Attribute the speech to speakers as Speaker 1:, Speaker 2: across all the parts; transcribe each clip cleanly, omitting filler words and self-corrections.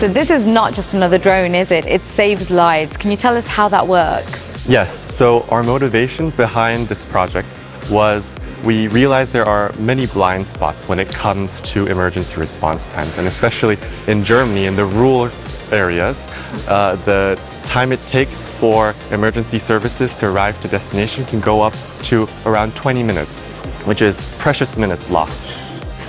Speaker 1: So this is not just another drone, is it? It saves lives. Can you tell us how that works?
Speaker 2: Yes, so our motivation behind this project was we realized there are many blind spots when it comes to emergency response times, and especially in Germany, in the rural areas, the time it takes for emergency services to arrive to destination can go up to around 20 minutes, which is precious minutes lost.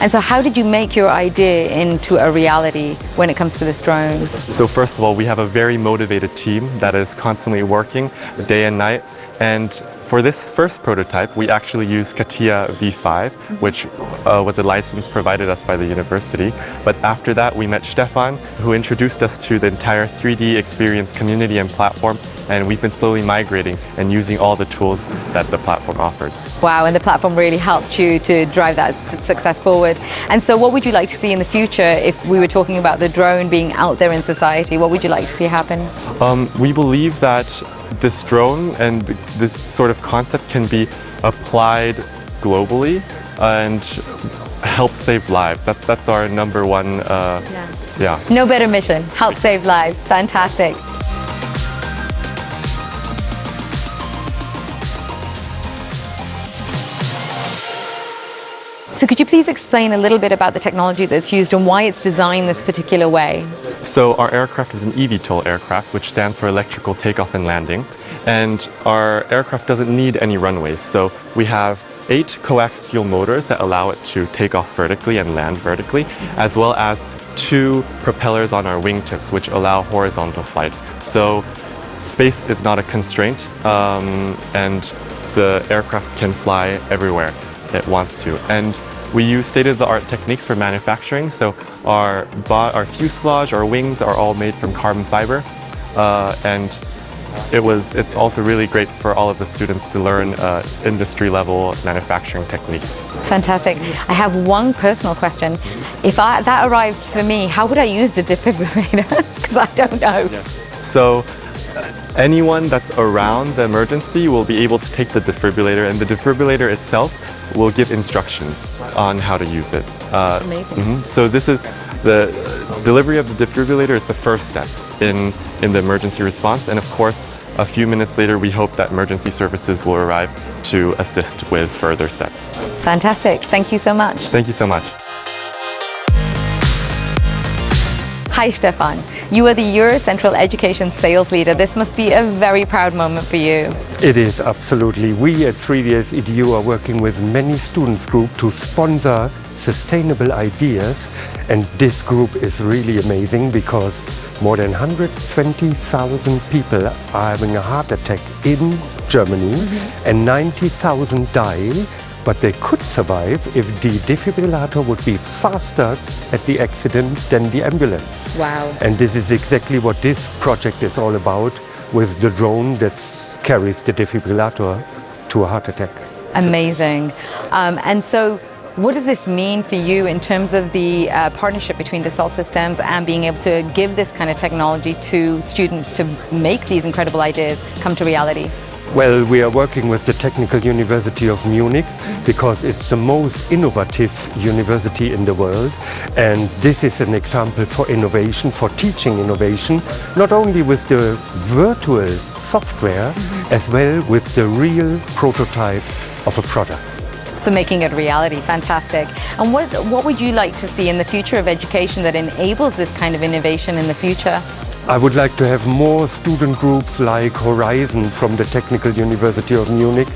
Speaker 1: And so how did you make your idea into a reality when it comes to this drone?
Speaker 2: So first of all, we have a very motivated team that is constantly working day and night. And for this first prototype, we actually used CATIA V5, which was a license provided us by the university. But after that, we met Stefan, who introduced us to the entire 3DEXPERIENCE community and platform. And we've been slowly migrating and using all the tools that the platform offers.
Speaker 1: Wow, and the platform really helped you to drive that success forward. And so what would you like to see in the future if we were talking about the drone being out there in society? What would you like to see happen?
Speaker 2: We believe that this drone and this sort of concept can be applied globally and help save lives. That's our number one, yeah.
Speaker 1: No better mission, help save lives. Fantastic. So could you please explain a little bit about the technology that's used and why it's designed this particular way?
Speaker 2: So our aircraft is an eVTOL aircraft, which stands for electrical takeoff and landing. And our aircraft doesn't need any runways. So we have 8 coaxial motors that allow it to take off vertically and land vertically, as well as 2 propellers on our wingtips, which allow horizontal flight. So space is not a constraint, and the aircraft can fly everywhere it wants to. And we use state-of-the-art techniques for manufacturing. So our fuselage, our wings are all made from carbon fiber, and it's also really great for all of the students to learn industry-level manufacturing techniques.
Speaker 1: Fantastic. I have one personal question. If that arrived for me, how would I use the defibrillator? Because I don't know.
Speaker 2: Yes. So anyone that's around the emergency will be able to take the defibrillator, and the defibrillator itself will give instructions on how to use it.
Speaker 1: Amazing.
Speaker 2: So this is the delivery of the defibrillator is the first step in the emergency response, and of course a few minutes later we hope that emergency services will arrive to assist with further steps.
Speaker 1: Fantastic. Thank you so much.
Speaker 2: Thank you so much.
Speaker 1: Hi Stefan, you are the Eurocentral Education Sales Leader. This must be a very proud moment for you.
Speaker 3: It is, absolutely. We at 3DS EDU are working with many students group to sponsor sustainable ideas, and this group is really amazing because more than 120,000 people are having a heart attack in Germany, and 90,000 die. But they could survive if the defibrillator would be faster at the accidents than the ambulance.
Speaker 1: Wow.
Speaker 3: And this is exactly what this project is all about, with the drone that carries the defibrillator to a heart attack.
Speaker 1: Amazing. And so what does this mean for you in terms of the partnership between Dassault Systèmes and being able to give this kind of technology to students to make these incredible ideas come to reality?
Speaker 3: Well, we are working with the Technical University of Munich because it's the most innovative university in the world, and this is an example for innovation, for teaching innovation, not only with the virtual software as well with the real prototype of a product.
Speaker 1: So making it a reality, fantastic. And what would you like to see in the future of education that enables this kind of innovation in the future?
Speaker 3: I would like to have more student groups like HORYZN from the Technical University of Munich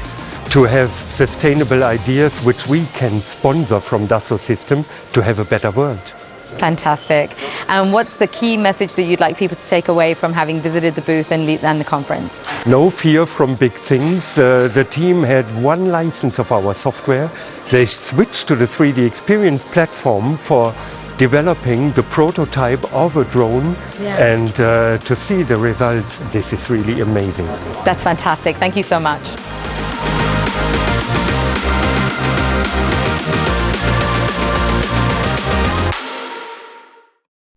Speaker 3: to have sustainable ideas which we can sponsor from Dassault Systèmes to have a better world.
Speaker 1: Fantastic. And what's the key message that you'd like people to take away from having visited the booth and the conference?
Speaker 3: No fear from big things. The team had one license of our software. They switched to the 3DEXPERIENCE platform for developing the prototype of a drone, and to see the results, this is really amazing.
Speaker 1: That's fantastic. Thank you so much.